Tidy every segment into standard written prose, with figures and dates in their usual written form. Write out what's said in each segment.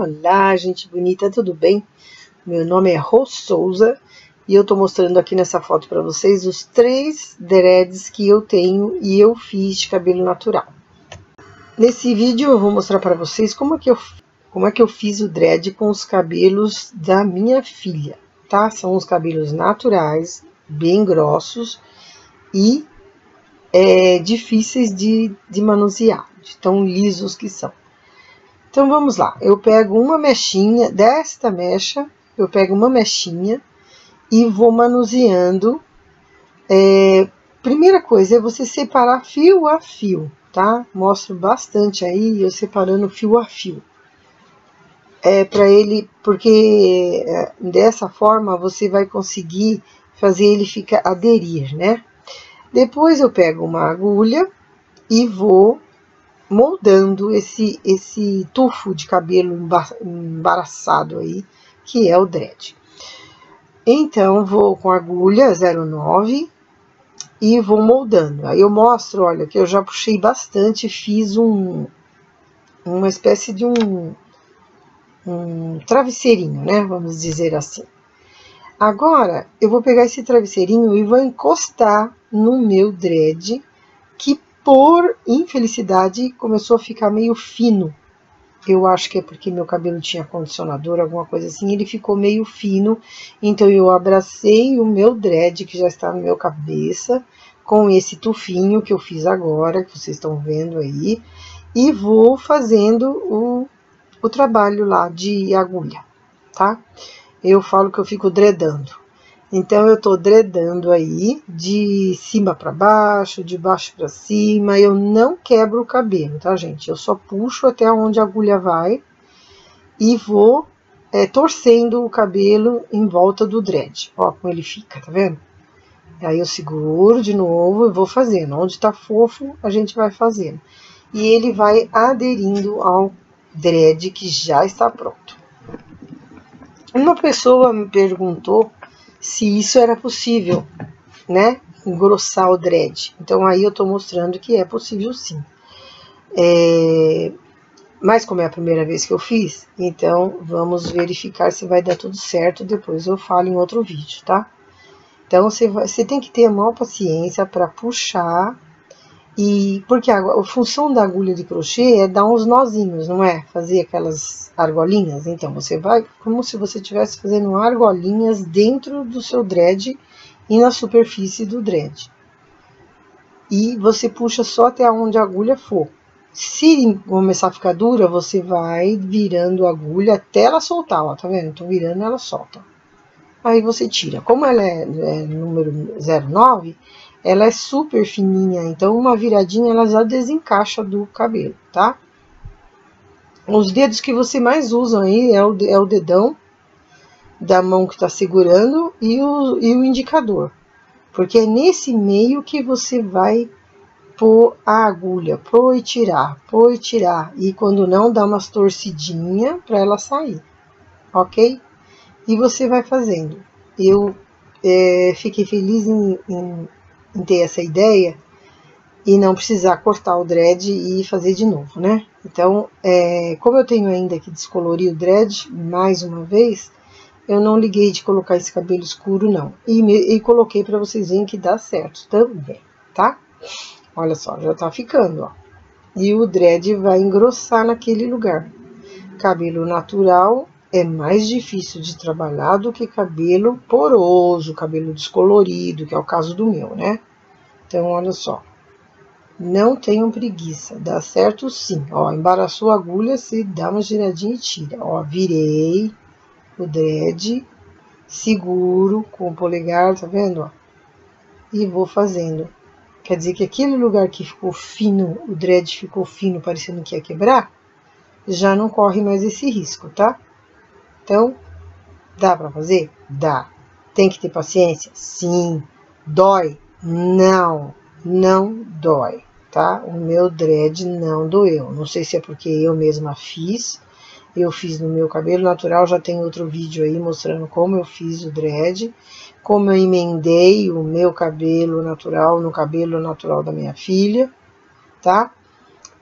Olá, gente bonita, tudo bem? Meu nome é Rô Souza e eu tô mostrando aqui nessa foto para vocês os 3 dreads que eu tenho e eu fiz de cabelo natural. Nesse vídeo eu vou mostrar para vocês como é que eu fiz o dread com os cabelos da minha filha, tá? São os cabelos naturais, bem grossos e difíceis de manusear, de tão lisos que são. Então, vamos lá. Eu pego uma mechinha, desta mecha, eu pego uma mechinha e vou manuseando. Primeira coisa é você separar fio a fio, tá? Mostro bastante aí, eu separando fio a fio. Porque dessa forma você vai conseguir fazer ele aderir, né? Depois eu pego uma agulha e vou moldando esse tufo de cabelo embaraçado aí, que é o dread. Então, vou com a agulha 09 e vou moldando. Aí eu mostro, olha, que eu já puxei bastante, fiz uma espécie de um travesseirinho, né? Vamos dizer assim. Agora, eu vou pegar esse travesseirinho e vou encostar no meu dread, que por infelicidade começou a ficar meio fino. Eu acho que é porque meu cabelo tinha condicionador, alguma coisa assim, ele ficou meio fino. Então eu abracei o meu dread, que já está no meu cabeça, com esse tufinho que eu fiz agora, que vocês estão vendo aí, e vou fazendo o trabalho lá de agulha, tá? Eu falo que eu fico dreadando. Então, eu tô dreadando aí, de cima para baixo, de baixo para cima. Eu não quebro o cabelo, tá, gente? Eu só puxo até onde a agulha vai e vou torcendo o cabelo em volta do dread. Ó, como ele fica, tá vendo? Aí eu seguro de novo e vou fazendo. Onde tá fofo, a gente vai fazendo. E ele vai aderindo ao dread que já está pronto. Uma pessoa me perguntou se isso era possível, né? Engrossar o dread. Então, aí eu tô mostrando que é possível sim. Mas como é a primeira vez que eu fiz, então vamos verificar se vai dar tudo certo. Depois eu falo em outro vídeo, tá? Então, você tem que ter a maior paciência para puxar. Porque a função da agulha de crochê é dar uns nozinhos, não é? Fazer aquelas argolinhas. Então, você vai como se você estivesse fazendo argolinhas dentro do seu dread e na superfície do dread. E você puxa só até onde a agulha for. Se começar a ficar dura, você vai virando a agulha até ela soltar, ó, tá vendo? Tô virando, ela solta. Aí você tira. Como ela é número 09, ela é super fininha, então uma viradinha ela já desencaixa do cabelo, tá? Os dedos que você mais usa aí é o dedão da mão que tá segurando e o indicador. Porque é nesse meio que você vai pôr a agulha, pôr e tirar, pôr e tirar. E quando não, dá umas torcidinhas para ela sair, ok? E você vai fazendo. Eu fiquei feliz em ter essa ideia e não precisar cortar o dread e fazer de novo, né? Então, como eu tenho ainda que descolorir o dread mais uma vez, eu não liguei de colocar esse cabelo escuro, não. E coloquei para vocês verem que dá certo também, tá? Olha só, já tá ficando, ó. E o dread vai engrossar naquele lugar. Cabelo natural é mais difícil de trabalhar do que cabelo poroso, cabelo descolorido, que é o caso do meu, né? Então, olha só. Não tenham preguiça, dá certo sim. Ó, embaraçou a agulha, você dá uma giradinha e tira. Ó, virei o dread, seguro com o polegar, tá vendo? Ó, e vou fazendo. Quer dizer que aquele lugar que ficou fino, o dread ficou fino, parecendo que ia quebrar, já não corre mais esse risco, tá? Então, dá pra fazer? Dá. Tem que ter paciência? Sim. Dói? Não. Não dói, tá? O meu dread não doeu. Não sei se é porque eu mesma fiz. Eu fiz no meu cabelo natural. Já tem outro vídeo aí mostrando como eu fiz o dread. Como eu emendei o meu cabelo natural no cabelo natural da minha filha, tá?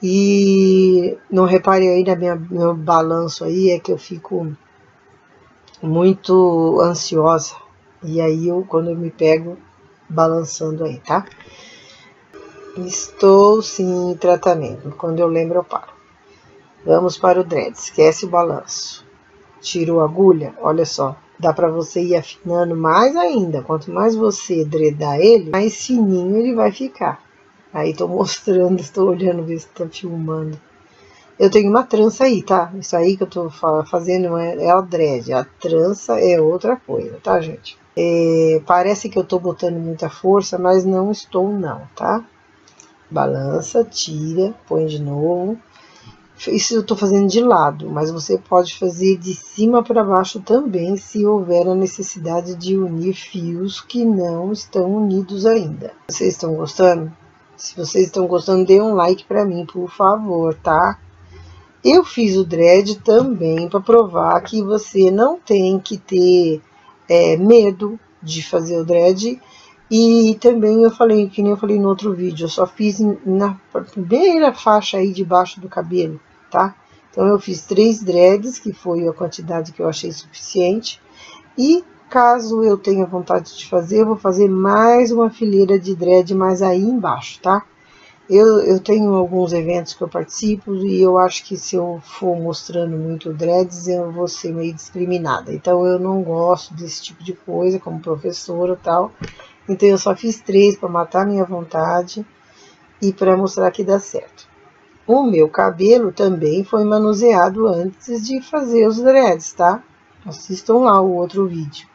E não repare aí na meu balanço aí, é que eu fico muito ansiosa. E aí, quando eu me pego balançando aí, tá? Estou sim em tratamento. Quando eu lembro, eu paro. Vamos para o dread. Esquece o balanço. Tiro a agulha. Olha só. Dá para você ir afinando mais ainda. Quanto mais você dreadar ele, mais fininho ele vai ficar. Aí tô mostrando, estou olhando, ver se tá filmando. Eu tenho uma trança aí, tá? Isso aí que eu tô fazendo é a dread. A trança é outra coisa, tá, gente? Parece que eu tô botando muita força, mas não estou não, tá? Balança, tira, põe de novo. Isso eu tô fazendo de lado, mas você pode fazer de cima para baixo também, se houver a necessidade de unir fios que não estão unidos ainda. Vocês estão gostando? Se vocês estão gostando, dê um like para mim, por favor, tá? Eu fiz o dread também para provar que você não tem que ter medo de fazer o dread. E também eu falei, que nem eu falei no outro vídeo, eu só fiz na primeira faixa aí debaixo do cabelo, tá? Então eu fiz 3 dreads, que foi a quantidade que eu achei suficiente. E caso eu tenha vontade de fazer, eu vou fazer mais uma fileira de dread mais aí embaixo, tá? Eu tenho alguns eventos que eu participo e eu acho que se eu for mostrando muito dreads, eu vou ser meio discriminada. Então eu não gosto desse tipo de coisa como professora e tal. Então eu só fiz 3 para matar minha vontade e para mostrar que dá certo. O meu cabelo também foi manuseado antes de fazer os dreads, tá? Assistam lá o outro vídeo.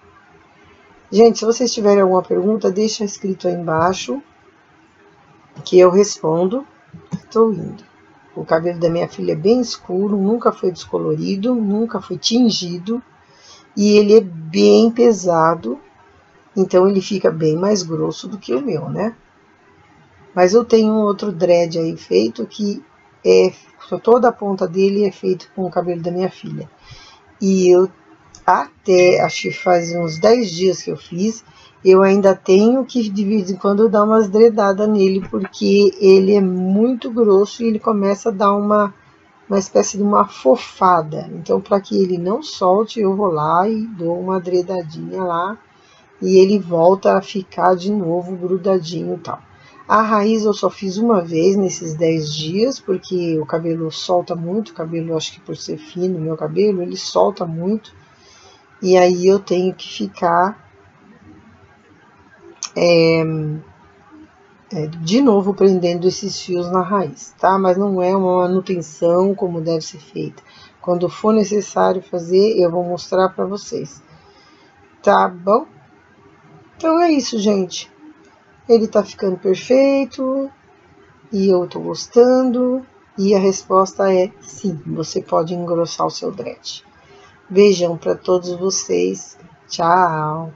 Gente, se vocês tiverem alguma pergunta, deixa escrito aí embaixo que eu respondo. Estou indo. O cabelo da minha filha é bem escuro, nunca foi descolorido, nunca foi tingido. E ele é bem pesado, então ele fica bem mais grosso do que o meu, né? Mas eu tenho um outro dread aí feito que toda a ponta dele é feito com o cabelo da minha filha. E eu até, acho que faz uns 10 dias que eu fiz, eu ainda tenho que de vez em quando dar umas dredadas nele, porque ele é muito grosso e ele começa a dar uma espécie de uma fofada. Então, para que ele não solte, eu vou lá e dou uma dredadinha lá, e ele volta a ficar de novo grudadinho e tal. A raiz eu só fiz uma vez nesses 10 dias, porque o cabelo solta muito, o cabelo, acho que por ser fino, meu cabelo, ele solta muito, e aí eu tenho que ficar de novo prendendo esses fios na raiz, tá? Mas não é uma manutenção como deve ser feita. Quando for necessário fazer, eu vou mostrar para vocês, tá bom? Então é isso, gente. Ele tá ficando perfeito e eu tô gostando. E a resposta é sim, você pode engrossar o seu dread. Beijão para todos vocês. Tchau!